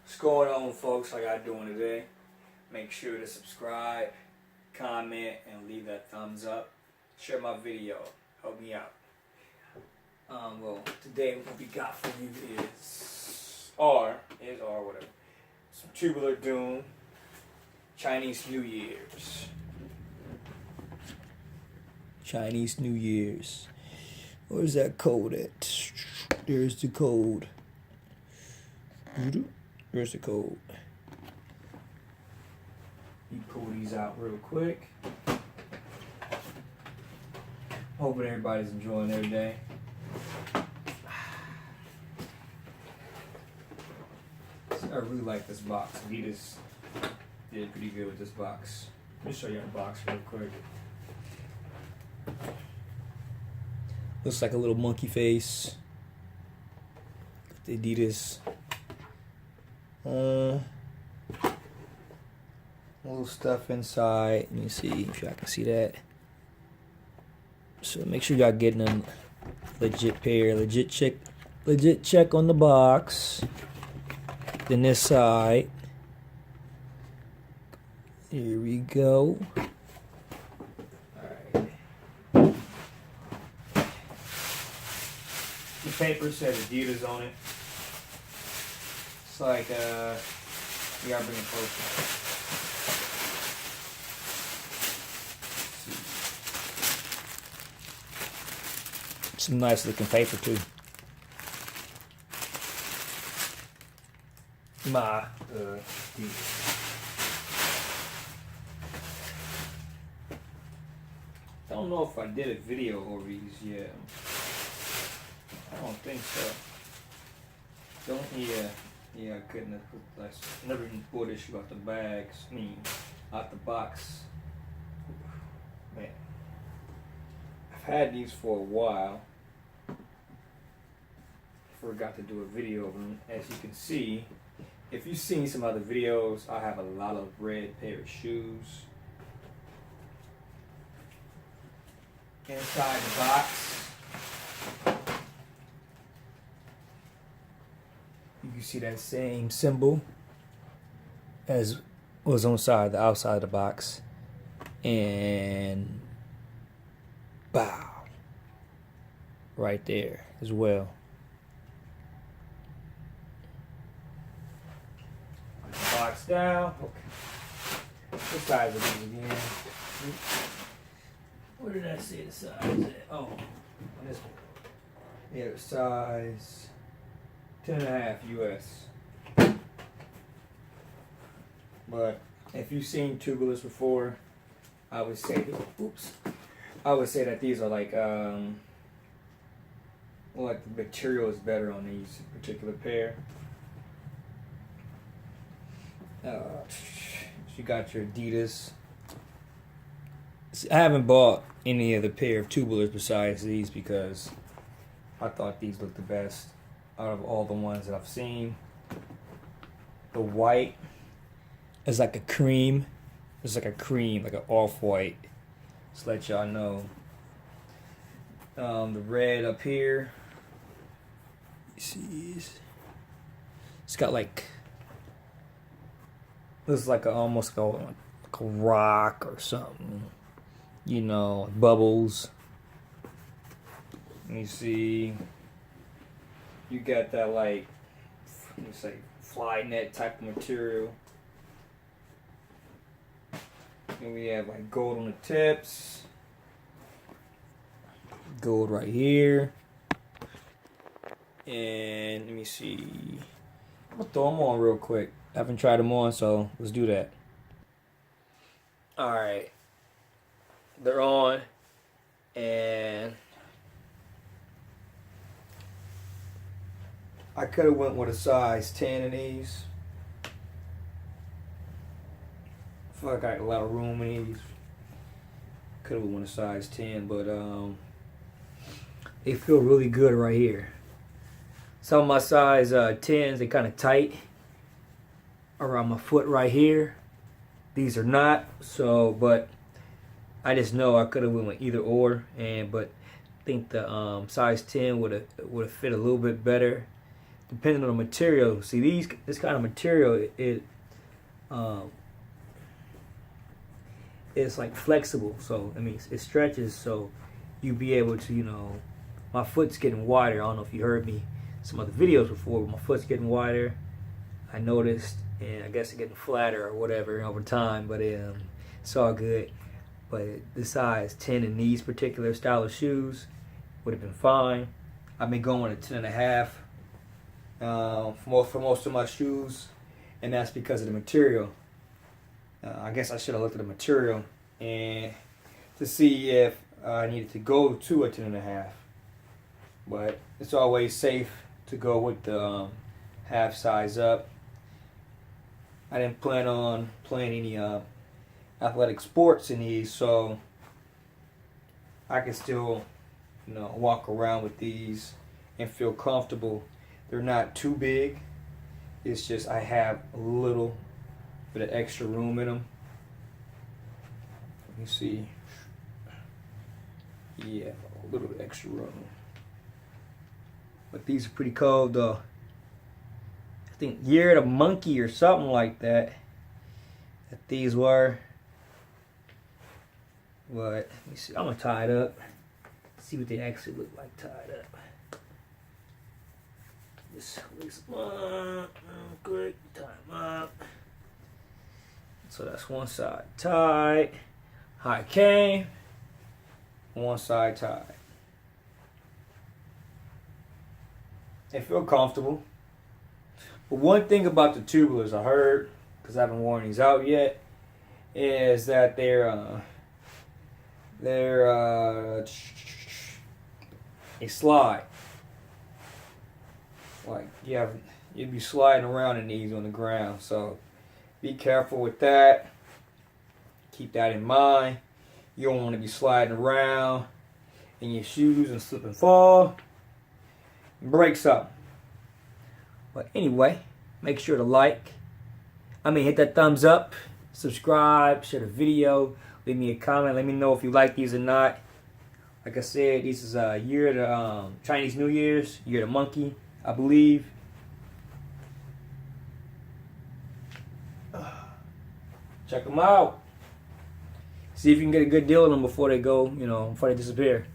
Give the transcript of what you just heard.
What's going on, folks? How y'all doing today? Make sure to subscribe, comment, and leave that thumbs up. Share my video. Help me out. Well, today what we got for you is whatever. Some Tubular Doom, Chinese New Year's. Chinese New Year's. Where's that code at? There's the code. Where's the code? You pull these out real quick. Hoping everybody's enjoying their day. I really like this box. ADIDAS did pretty good with this box. Let me show you the box real quick. Looks like a little monkey face. Got the ADIDAS. Little stuff inside. Let me see if y'all can see that. So make sure y'all getting a legit pair, legit check on the box. Then this side. Here we go. Alright. The paper says ADIDAS on it. It's like, we gotta bring it closer. Some nice looking paper too. My I don't know if I did a video over these yet. I don't think so. Yeah, I couldn't have put less. Never even bought this out the bags. Out the box. Man, I've had these for a while. Forgot to do a video of them. As you can see, if you've seen some other videos, I have a lot of red pair of shoes. Inside the box, you can see that same symbol as was on the outside of the box, and bow right there as well. Box down. Okay. What size are these again? Where did I say the size at? Oh, on this one. Yeah, the size 10.5 US. But if you've seen tubulars before, I would say that these are like the material is better on these particular pair. You got your ADIDAS. I haven't bought any other pair of tubulars besides these because I thought these looked the best out of all the ones that I've seen. The white is like a cream. It's like a cream, like an off-white. Just let y'all know. The red up here. You see, it's got like, looks like almost like a rock or something. You know, bubbles. Let me see. You got that like, let me say, fly net type of material. And we have like gold on the tips. Gold right here. And let me see. I'm gonna throw them on real quick. I haven't tried them on, so let's do that. Alright. They're on. And I could have went with a size 10 in these. I feel like I got a lot of room in these. Could have went a size 10, but they feel really good right here. Some of my size 10s, they kind of tight around my foot right here. These are not, so, but I just know I could have went with either or, but I think the size 10 would have fit a little bit better depending on the material. See, this kind of material, it's like flexible, so I mean it stretches, so you be able to, you know, my foot's getting wider. I don't know if you heard me some other videos before, but my foot's getting wider, I noticed, and I guess it's getting flatter or whatever over time, but it's all good. But the size 10 in these particular style of shoes would have been fine. I've been going with a 10 and a half for most of my shoes, and that's because of the material. I guess I should have looked at the material and to see if I needed to go to a 10 and a half. But it's always safe to go with the half size up. I didn't plan on playing any athletic sports in these, so I can still, you know, walk around with these and feel comfortable. They're not too big. It's just I have a little bit of extra room in them. Let me see. Yeah, a little bit extra room. But these are pretty cool though. I think Year of the Monkey or something like that these were. But let me see. I'm gonna tie it up. See what they actually look like tied up. Just lace them up. Good. Tie them up. So that's one side tied. High came. One side tied. They feel comfortable. But one thing about the Tubulars I heard, because I haven't worn these out yet, is that they slide. Like you'd be sliding around in these on the ground. So be careful with that. Keep that in mind. You don't want to be sliding around in your shoes and slip and fall. Break something. But anyway, make sure to hit that thumbs up, subscribe, share the video, leave me a comment, let me know if you like these or not. Like I said, this is a year of the Chinese New Year's, Year of the Monkey, I believe. Check them out. See if you can get a good deal on them before they go, before they disappear.